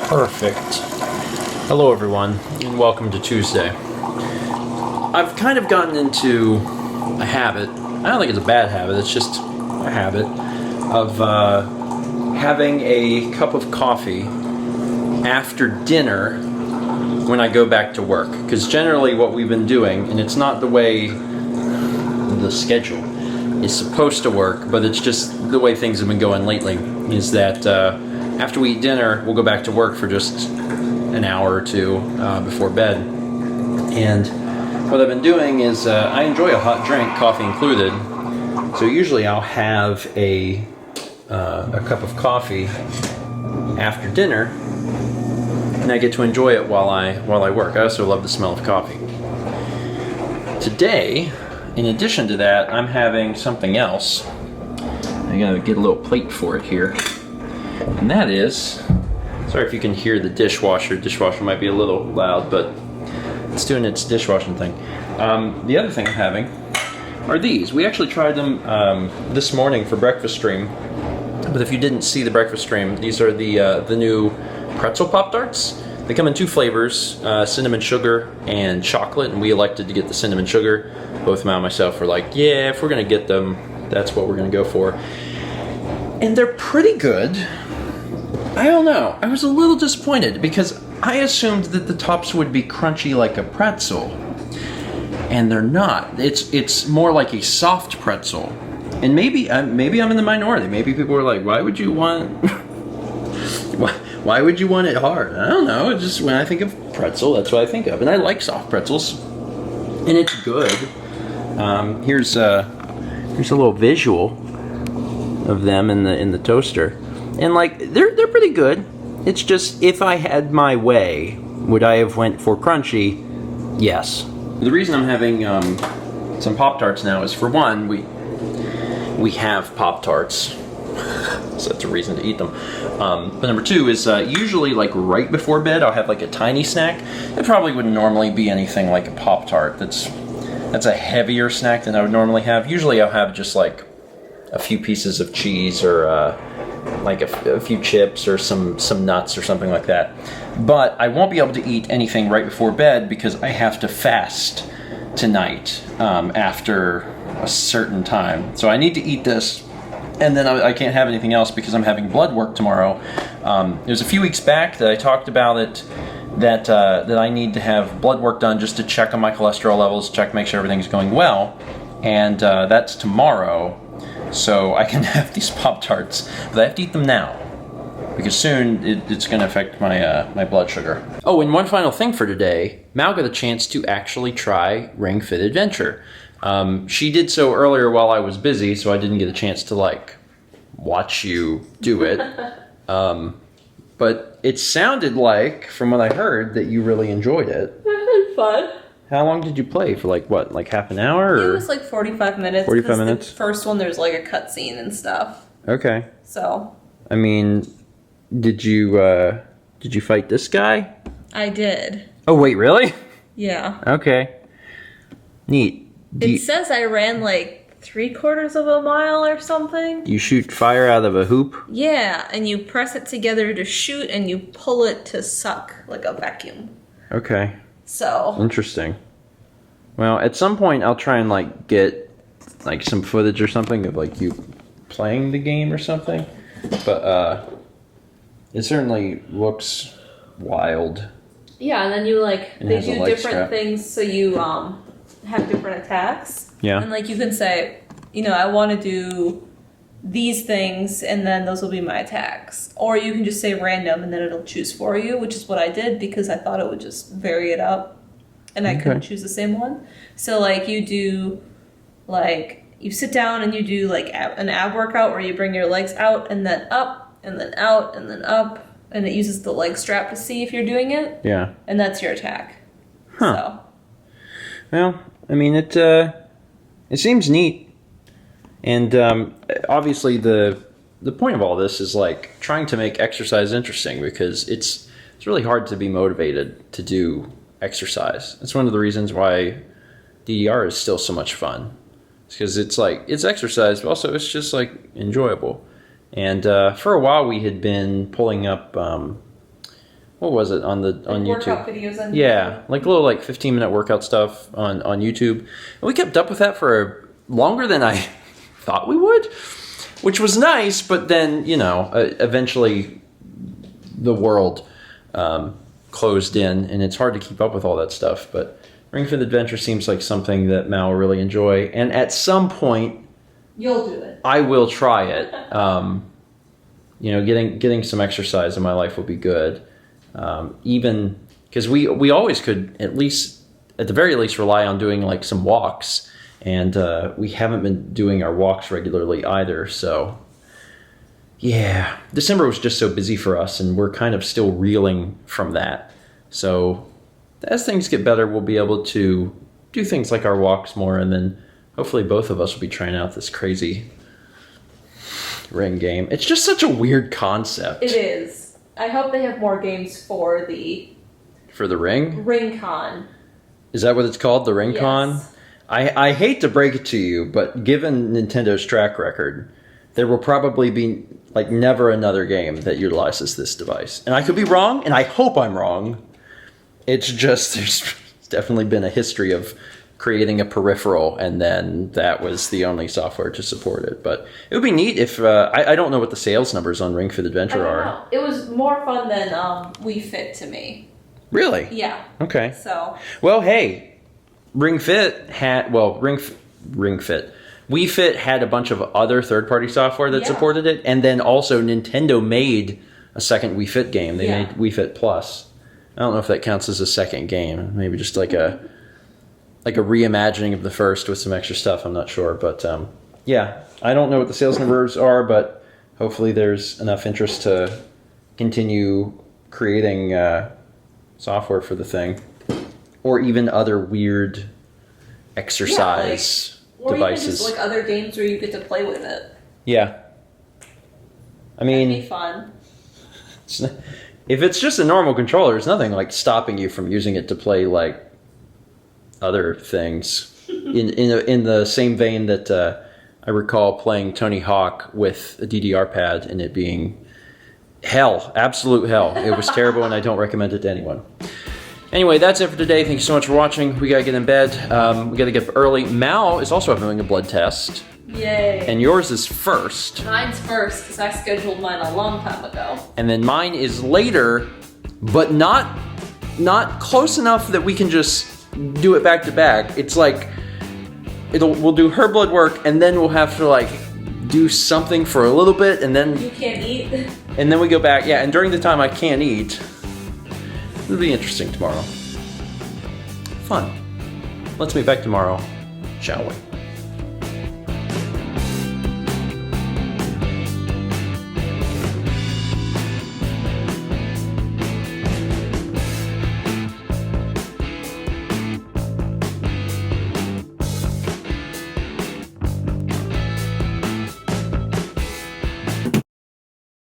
Perfect. Hello everyone, and welcome to Tuesday. I've kind of gotten into a habit, I don't think it's a bad habit, it's just a habit, of having a cup of coffee after dinner when I go back to work. Because generally what we've been doing, and it's not the way the schedule is supposed to work, but it's just the way things have been going lately, is that after we eat dinner, we'll go back to work for just an hour or two before bed. And what I've been doing is I enjoy a hot drink, coffee included. So usually I'll have a cup of coffee after dinner, and I get to enjoy it while I work. I also love the smell of coffee. Today, in addition to that, I'm having something else. I gotta get a little plate for it here. And that is, sorry if you can hear the dishwasher. Dishwasher might be a little loud, but it's doing its dishwashing thing. The other thing I'm having are these. We actually tried them this morning for breakfast stream. But if you didn't see the breakfast stream, these are the new Pretzel Pop-Tarts. They come in two flavors, cinnamon sugar and chocolate, and we elected to get the cinnamon sugar. Both Mal and myself were like, yeah, if we're gonna get them, that's what we're gonna go for. And they're pretty good. I don't know, I was a little disappointed because I assumed that the tops would be crunchy like a pretzel, and they're not. It's more like a soft pretzel. And maybe I'm in the minority. Maybe people are like, why would you want why would you want it hard? I don't know. It's just when I think of pretzel, that's what I think of. And I like soft pretzels, and it's good. Here's a little visual of them in the toaster, and like they're pretty good. It's just, if I had my way, would I have went for crunchy? Yes. The reason I'm having some Pop-Tarts now is, for one, we have Pop-Tarts, so that's a reason to eat them. But number two is usually like right before bed I'll have like a tiny snack. It probably wouldn't normally be anything like a Pop-Tart. That's a heavier snack than I would normally have. Usually I'll have just like a few pieces of cheese, or like a few chips, or some nuts or something like that. But I won't be able to eat anything right before bed because I have to fast tonight after a certain time. So I need to eat this, and then I can't have anything else because I'm having blood work tomorrow. It was a few weeks back that I talked about it, that I need to have blood work done just to check on my cholesterol levels, make sure everything's going well, and that's tomorrow. So I can have these Pop-Tarts, but I have to eat them now, because soon it's going to affect my blood sugar. Oh, and one final thing for today. Mal got a chance to actually try Ring Fit Adventure. She did so earlier while I was busy, so I didn't get a chance to like watch you do it. But it sounded like, from what I heard, that you really enjoyed it. It was fun. How long did you play? For like what, like half an hour? Or? It was like 45 minutes. 45 minutes? The first one, there's like a cutscene and stuff. Okay. So. I mean, did you fight this guy? I did. Oh wait, really? Yeah. Okay. Neat. It says I ran like 3/4 of a mile or something. You shoot fire out of a hoop? Yeah, and you press it together to shoot, and you pull it to suck like a vacuum. Okay. So. Interesting. Well, at some point I'll try and like get like some footage or something of like you playing the game or something. But it certainly looks wild. Yeah, and then you like, they do different strap. things, so you have different attacks. Yeah. And like you can say, I want to do these things, and then those will be my attacks. Or you can just say random, and then it'll choose for you, which is what I did because I thought it would just vary it up, and I couldn't choose the same one. So like you do, like you sit down and you do like an ab workout where you bring your legs out and then up and then out and then up, and it uses the leg strap to see if you're doing it. Yeah. And that's your attack. Huh. So. Well, I mean, it seems neat. And obviously the point of all this is like trying to make exercise interesting, because it's really hard to be motivated to do exercise. It's one of the reasons why DDR is still so much fun. It's because it's exercise, but also it's just like enjoyable. And for a while we had been pulling up what was it on YouTube? Workout videos on Yeah, like little 15-minute workout stuff on YouTube. And we kept up with that for longer than I thought we would, which was nice. But then eventually the world closed in, and it's hard to keep up with all that stuff. But Ring Fit Adventure seems like something that Mal will really enjoy, and at some point, you'll do it. I will try it. Getting some exercise in my life will be good. Even because we always could at the very least rely on doing some walks, and we haven't been doing our walks regularly either. So yeah, December was just so busy for us, and we're kind of still reeling from that. So as things get better, we'll be able to do things like our walks more, and then hopefully both of us will be trying out this crazy ring game. It's just such a weird concept. It is. I hope they have more games for the ring? Ring Con. Is that what it's called? The Ring Con? Yes. I hate to break it to you, but given Nintendo's track record, there will probably be never another game that utilizes this device. And I could be wrong, and I hope I'm wrong. It's just there's definitely been a history of creating a peripheral, and then that was the only software to support it. But it would be neat if I don't know what the sales numbers on Ring Fit Adventure are. It was more fun than Wii Fit to me. Really? Yeah. Okay. So. Well, hey, Ring Fit had Ring Fit. Wii Fit had a bunch of other third-party software that supported it, and then also Nintendo made a second Wii Fit game. They made Wii Fit Plus. I don't know if that counts as a second game. Maybe just like a reimagining of the first with some extra stuff. I'm not sure, but yeah, I don't know what the sales numbers are, but hopefully there's enough interest to continue creating software for the thing, or even other weird exercise or devices. Or even just other games where you get to play with it. Yeah. I mean, that'd be fun. If it's just a normal controller, there's nothing stopping you from using it to play other things. in the same vein that I recall playing Tony Hawk with a DDR pad and it being hell, absolute hell. It was terrible, and I don't recommend it to anyone. Anyway, that's it for today. Thank you so much for watching. We gotta get in bed. We gotta get up early. Mal is also having a blood test. Yay. And yours is first. Mine's first, because I scheduled mine a long time ago. And then mine is later, but not close enough that we can just do it back to back. It's we'll do her blood work, and then we'll have to do something for a little bit, and then you can't eat. And then we go back. Yeah, and during the time I can't eat, it'll be interesting tomorrow. Fun. Let's meet back tomorrow, shall we?